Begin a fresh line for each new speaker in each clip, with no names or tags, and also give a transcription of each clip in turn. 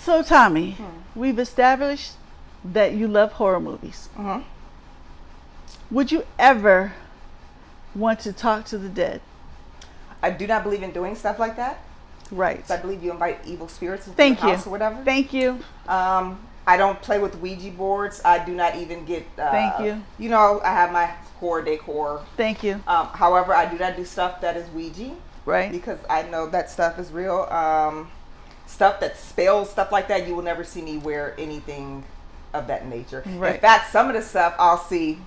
So Thommi, we've established that you love horror movies. Would you ever want to talk to the dead?
I do not believe in doing stuff like that.
Right.
So I believe you invite evil spirits into
Thank
the
you.
house or whatever.
Thank you.
I don't play with Ouija boards. I do not even get.
Thank you.
You know, I have my horror decor.
Thank you.
However, I do not do stuff that is Ouija.
Right.
Because I know that stuff is real. Stuff that spells, stuff like that, you will never see me wear anything of that nature.
Right.
In fact, some of the stuff I'll see,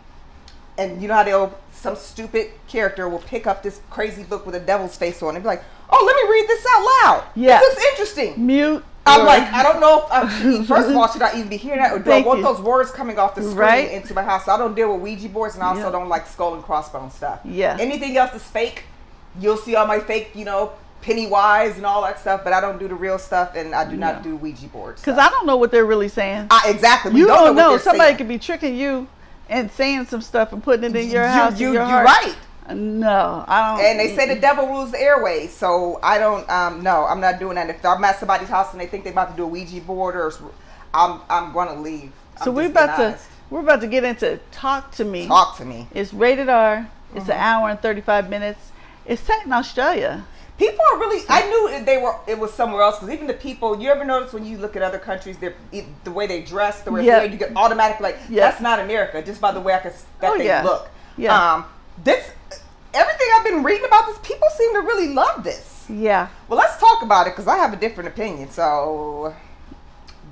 and you know how some stupid character will pick up this crazy book with a devil's face on it and be like, oh, let me read this out loud.
Yeah.
This is interesting.
Mute.
I'm like, I don't know if, first of all, should I even be hearing that? Or do I want
you.
those words coming off the screen
Right.
into my house? So I don't deal with Ouija boards, and I also don't like skull and crossbones stuff.
Yeah.
Anything else is fake. You'll see all my fake, Pennywise and all that stuff, but I don't do the real stuff, and I do not do Ouija boards.
Because I don't know what they're really saying.
Exactly. We
You don't know.
what they're
Somebody
saying.
could be tricking you and saying some stuff and putting it in your house.
You're
heart.
right.
No, I don't.
And they say the devil rules the airways, so I don't. No, I'm not doing that. If I'm at somebody's house and they think they're about to do a Ouija board, or I'm going to leave.
So we're about to get into Talk to Me.
Talk to Me.
It's rated R. It's an hour and 35 minutes. It's set in Australia.
People are really. I knew it was somewhere else, because even the people. You ever notice when you look at other countries, the way they dress, the way you get automatically like that's not America, just by the way they look.
Yeah.
Everything I've been reading about this, people seem to really love this.
Yeah.
Well, let's talk about it, because I have a different opinion. So.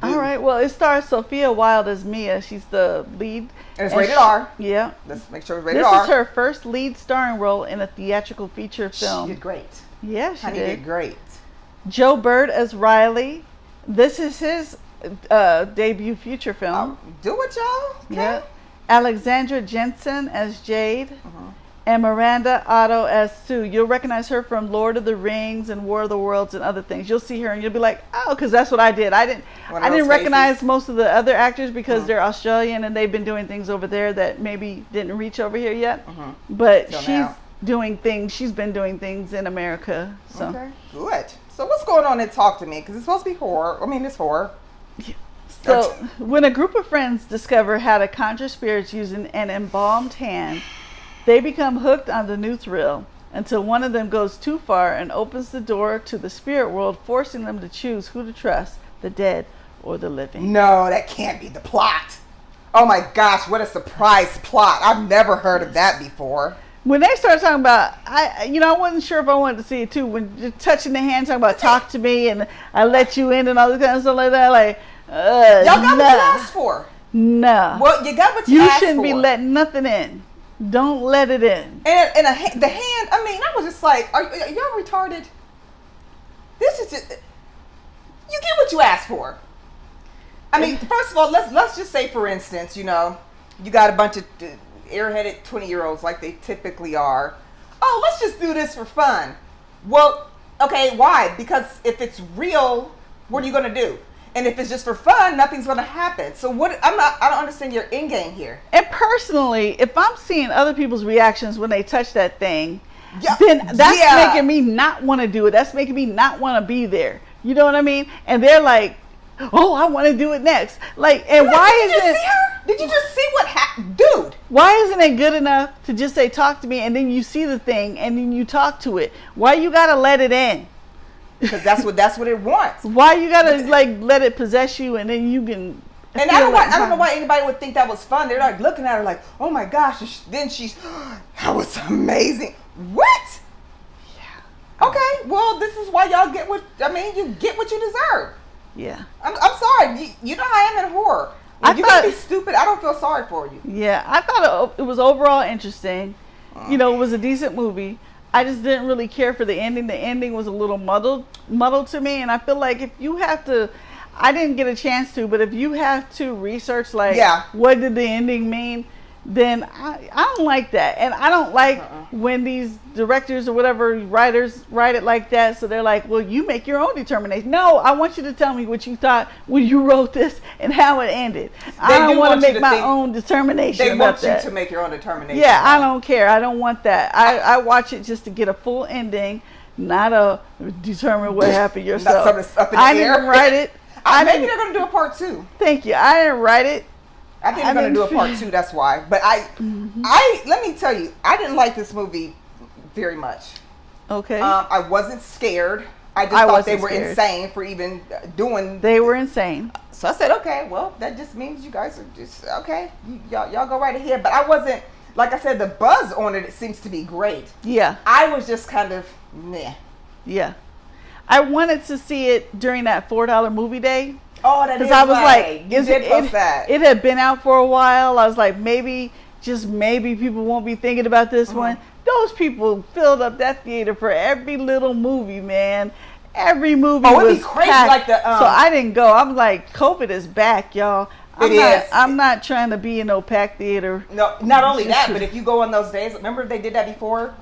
All right. Well, it stars Sophia Wilde as Mia. She's the lead.
And it's rated R.
Yeah.
Let's make sure it's rated R.
This is her first lead starring role in a theatrical feature film.
She did great.
Yeah, she
did great.
Joe Bird as Riley. This is his debut feature film.
Do it, y'all. Okay.
Yeah. Alexandra Jensen as Jade. And Miranda Otto as Sue. You'll recognize her from Lord of the Rings and War of the Worlds and other things. You'll see her and you'll be like, oh, because that's what I did. I didn't recognize most of the other actors because they're Australian and they've been doing things over there that maybe didn't reach over here yet. But she's doing things. She's been doing things in America. So.
Okay, good. So what's going on in Talk to Me? Because it's supposed to be horror. I mean, it's horror.
So when a group of friends discover how to conjure spirits using an embalmed hand, they become hooked on the new thrill until one of them goes too far and opens the door to the spirit world, forcing them to choose who to trust, the dead or the living.
No, that can't be the plot. Oh my gosh, what a surprise plot. I've never heard of that before.
When they started talking about, I wasn't sure if I wanted to see it too. When you're touching the hand, talking about talk to me and I let you in and all this kind of stuff like that, like,
y'all got what you asked for.
No.
Well, you got what you asked for.
You shouldn't be letting nothing in. Don't let it in.
And the hand, I mean, I was just like, are y'all retarded? This is just, you get what you asked for. I mean, first of all, let's just say, for instance, you got a bunch of airheaded 20-year-olds like they typically are. Oh, let's just do this for fun. Well, okay, why? Because if it's real, what are you going to do? And if it's just for fun, nothing's going to happen. So I don't understand your end game here.
And personally, if I'm seeing other people's reactions when they touch that thing, then that's making me not want to do it. That's making me not want to be there. You know what I mean? And they're like, oh, I want to do it next. Like, and why isn't
see her? Did you just see what happened? Dude.
Why isn't it good enough to just say, talk to me, and then you see the thing, and then you talk to it? Why you got to let it in?
Because that's what it wants.
Why you gotta let it possess you and then you can?
And I don't know why anybody would think that was fun. They're like looking at her like, oh my gosh. Then that was amazing. What? Yeah. Okay. Well, this is why y'all get you get what you deserve.
Yeah.
I'm sorry. You know how I am in horror. When you gotta be stupid, I don't feel sorry for you.
Yeah, I thought it was overall interesting. It was a decent movie. I just didn't really care for the ending. The ending was a little muddled to me, and I feel like if you have to, I didn't get a chance to, but if you have to research what did the ending mean, then I don't like that. And I don't like when these directors or whatever writers write it like that. So they're like, well, you make your own determination. No, I want you to tell me what you thought when you wrote this and how it ended. I don't want to make my own determination.
They want you to make your own determination.
Yeah, I don't care. I don't want that. I watch it just to get a full ending, not determine what happened yourself.
Up in the
I
air.
didn't write it.
Maybe they're gonna do a part 2.
Thank you. I didn't write it.
I think they're gonna do a part 2. That's why. But let me tell you, I didn't like this movie very much.
Okay.
I wasn't scared. I just thought they were insane for even doing.
They were insane.
So I said, okay, well, that just means you guys are just okay. Y'all go right ahead. But I wasn't, like I said, the buzz on it seems to be great.
Yeah.
I was just kind of meh.
Yeah. I wanted to see it during that $4 movie day.
Oh, that is
I was
right.
like,
You did post that.
It had been out for a while. I was like, maybe people won't be thinking about this one. Those people filled up that theater for every little movie, man. Every movie was
it'd be crazy
packed.
like
So I didn't go. I'm like, COVID is back, y'all. I'm not trying to be in no packed theater.
No, not only that, but if you go on those days, remember they did that before?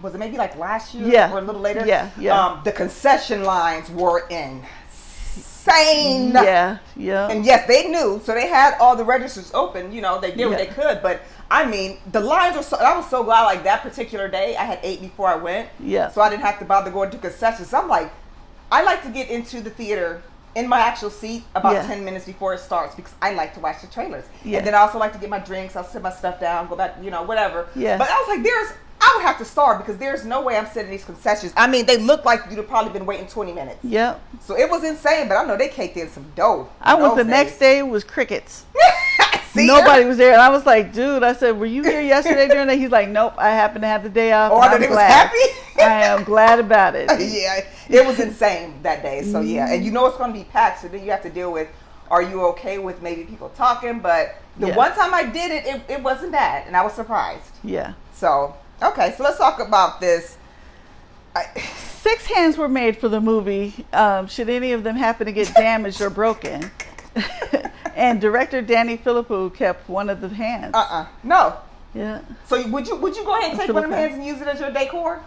Was it maybe like last year or a little later?
Yeah.
The concession lines were insane.
Yeah.
And yes, they knew, so they had all the registers open. You know, they did what they could, but I mean, the lines were so. I was so glad, like that particular day, I had ate before I went.
Yeah.
So I didn't have to bother going to concessions. So I'm like, I like to get into the theater in my actual seat about 10 minutes before it starts because I like to watch the trailers. Yeah. And then I also like to get my drinks. I'll sit my stuff down, go back, whatever.
Yeah.
But I was like, I would have to starve because there's no way I'm sitting in these concessions. I mean, they look like you'd have probably been waiting 20 minutes.
Yep.
So it was insane, but I know they caked in some dough.
I went the next day, it was crickets.
See,
nobody was there. And I was like, dude, I said, were you here yesterday during that? He's like, nope, I happened to have the day off.
Oh, I know they was happy?
I am glad about it.
Yeah, it was insane that day. So yeah, and you know it's going to be packed. So then you have to deal with, are you okay with maybe people talking? But the one time I did it, it wasn't bad. And I was surprised.
Yeah.
So, okay, so let's talk about this.
6 hands were made for the movie. Should any of them happen to get damaged or broken? And director Danny Philippou kept one of the hands.
No.
Yeah.
So would you go ahead and take one of them hands and use it as your decor?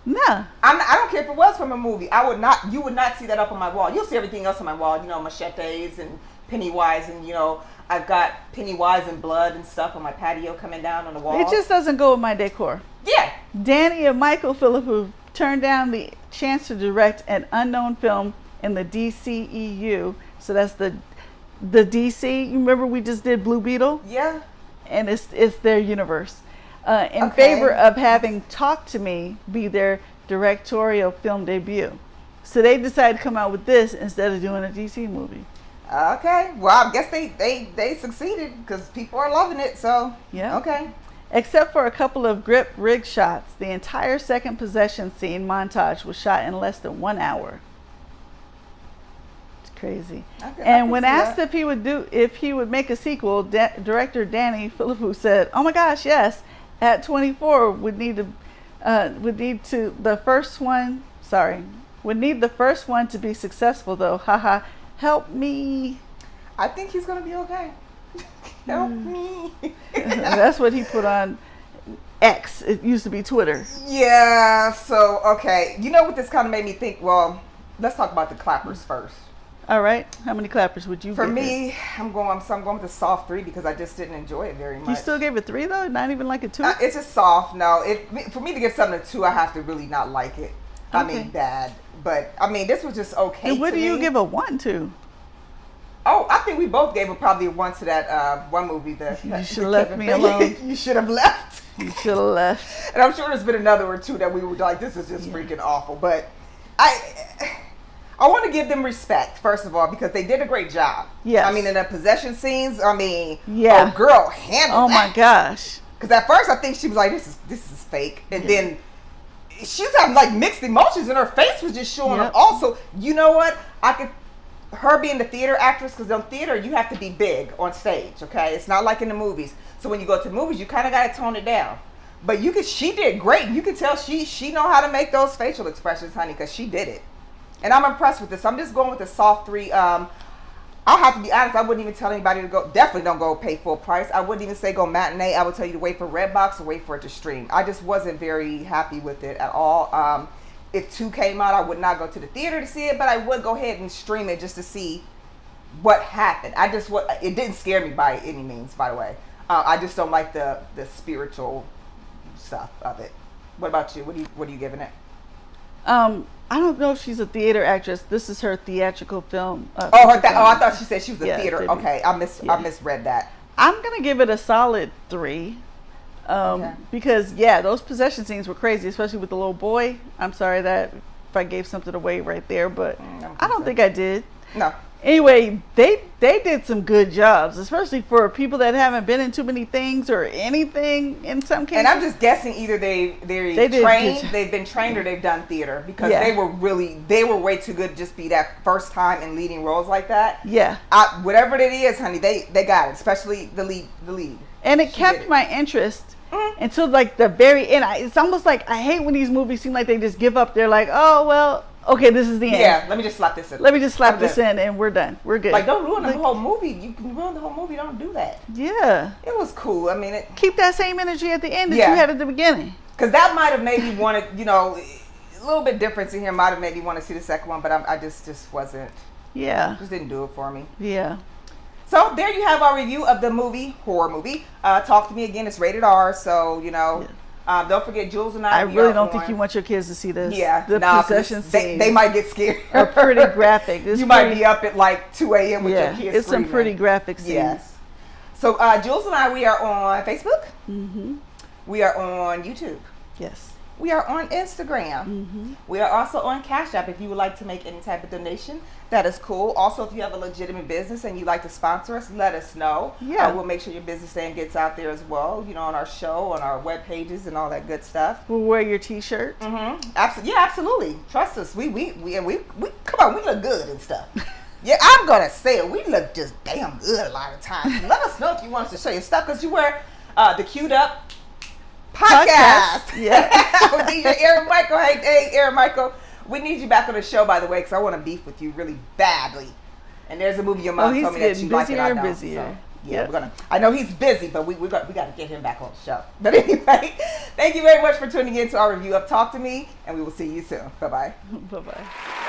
No.
I don't care if it was from a movie. I would not. You would not see that up on my wall. You'll see everything else on my wall. Machetes and Pennywise, and I've got Pennywise and blood and stuff on my patio coming down on the wall.
It just doesn't go with my decor.
Yeah. Danny
and Michael Philippou turned down the chance to direct an unknown film in the DCEU. So that's the DC. You remember we just did Blue Beetle?
Yeah.
And it's their universe. In favor of having Talk to Me be their directorial film debut. So they decided to come out with this instead of doing a DC movie.
Okay. Well, I guess they succeeded because people are loving it. So,
yeah.
Okay.
Except for a couple of grip rig shots, the entire second possession scene montage was shot in less than 1 hour. It's crazy. And when asked if he would make a sequel, director Danny Philippou said, "Oh my gosh, yes. At 24 would need the first one to be successful though. Haha. Help me."
I think he's gonna be okay. Help me.
That's what he put on X. It used to be Twitter.
Yeah. So okay, you know what this kind of made me think? Well, let's talk about the clappers first.
All right. How many clappers would you give?
For me, I'm going with a soft 3 because I just didn't enjoy it very much.
You still gave it 3 though? Not even like a 2?
It's just soft. No, for me to give something a 2, I have to really not like it. I mean, bad. But I mean, this was just okay.
And what do you give a 1 to?
Oh, I think we both gave it probably a 1 to that one movie.
You should have left me alone.
You should have left.
You should have left.
And I'm sure there's been another or two that we were like, this is just freaking awful. But I want to give them respect, first of all, because they did a great job.
Yes.
I mean, in the possession scenes,
yeah.
Oh, girl, handle that.
Oh, my gosh.
Because at first I think she was like, this is fake. And then she was having like mixed emotions and her face was just showing up. Also, you know what? Her being the theater actress, because in theater, you have to be big on stage, okay? It's not like in the movies. So when you go to the movies, you kind of got to tone it down. But she did great. You can tell she know how to make those facial expressions, honey, because she did it. And I'm impressed with this. I'm just going with the soft 3. I'll have to be honest. I wouldn't even tell anybody to go. Definitely don't go pay full price. I wouldn't even say go matinee. I would tell you to wait for Redbox or wait for it to stream. I just wasn't very happy with it at all. If 2 came out, I would not go to the theater to see it, but I would go ahead and stream it just to see what happened. It didn't scare me by any means, by the way. I just don't like the spiritual stuff of it. What about you? What are you giving it?
I don't know if she's a theater actress. This is her theatrical film.
Oh,
feature film.
I thought she said she was a
Yeah,
theater.
debut.
Okay, I misread that.
I'm gonna give it a solid 3.
Okay.
Because yeah, those possession scenes were crazy, especially with the little boy. I'm sorry that if I gave something away right there, but I don't think I did.
No.
Anyway, they did some good jobs, especially for people that haven't been in too many things or anything in some cases.
And I'm just guessing either they've been trained or they've done theater, because
Yeah.
they were way too good to just be that first time in leading roles like that.
Yeah.
Whatever it is, honey, they got it, especially the lead.
And it kept my interest until like the very end. It's almost like I hate when these movies seem like they just give up. They're like, oh well, okay, this is the end.
Yeah, let me just slap this in.
Let me just slap this in and we're done. We're good.
Like, don't ruin the whole movie. You can ruin the whole movie. Don't do that.
Yeah.
It was cool. I mean,
Keep that same energy at the end that
Yeah.
you had at the beginning.
because that might have made me want to, a little bit difference in here might have made me want to see the second one, but I just wasn't.
Yeah.
Just didn't do it for me.
Yeah.
So there you have our review of the horror movie. Talk to Me Again. It's rated R, so don't forget Jules and I.
I really don't think you want your kids to see this.
Yeah,
The possession scenes
they might get scared.
are pretty graphic.
You might be up at like 2 a.m. with your kids.
It's some
screaming.
pretty graphic scenes.
Yes. So Jules and I, we are on Facebook.
Mm-hmm.
We are on YouTube.
Yes.
We are on Instagram.
Mm-hmm.
We are also on Cash App. If you would like to make any type of donation, that is cool. Also, if you have a legitimate business and you'd like to sponsor us, let us know.
Yeah.
We'll make sure your business name gets out there as well, on our show, on our web pages and all that good stuff.
We'll wear your t-shirt.
Mm-hmm. Yeah, absolutely. Trust us. We come on, we look good and stuff. Yeah, I'm going to say it. We look just damn good a lot of times. Let us know if you want us to show your stuff, because you wear the Queued Up podcast.
Yeah.
With DJ Aaron Michael. Hey, Aaron Michael. We need you back on the show, by the way, because I want to beef with you really badly. And there's a movie your mom told me that you like, and I don't.
Busier.
So, yeah, I know he's busy, but we got to get him back on the show. But anyway, thank you very much for tuning in to our review of Talk to Me, and we will see you soon. Bye-bye.
Bye-bye.